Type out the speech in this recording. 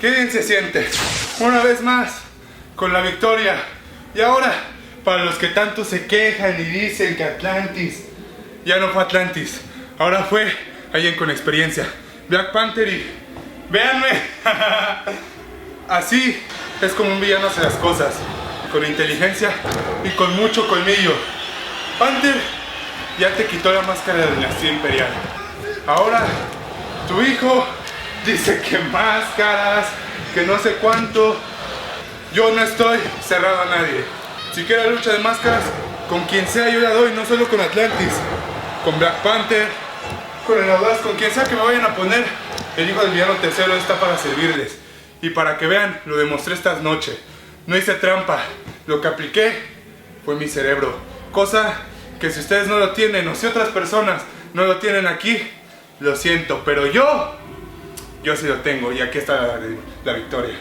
Qué bien se siente. Una vez más, con la victoria. Y ahora, para los que tanto se quejan y dicen que Atlantis, ya no fue Atlantis. Ahora fue alguien con experiencia. Black Panther y... ¡véanme! Así es como un villano hace las cosas. Con inteligencia y con mucho colmillo. Panther ya te quitó la máscara de la dinastía imperial. Ahora, tu hijo dice que máscaras, que no sé cuánto. Yo no estoy cerrado a nadie. Si quiere lucha de máscaras, con quien sea yo la doy, no solo con Atlantis. Con Black Panther, con el Audaz, con quien sea que me vayan a poner. El hijo del villano tercero está para servirles. Y para que vean, lo demostré esta noche. No hice trampa. Lo que apliqué fue mi cerebro. Cosa que si ustedes no lo tienen, o si otras personas no lo tienen aquí, lo siento. Pero yo sí lo tengo y aquí está la victoria.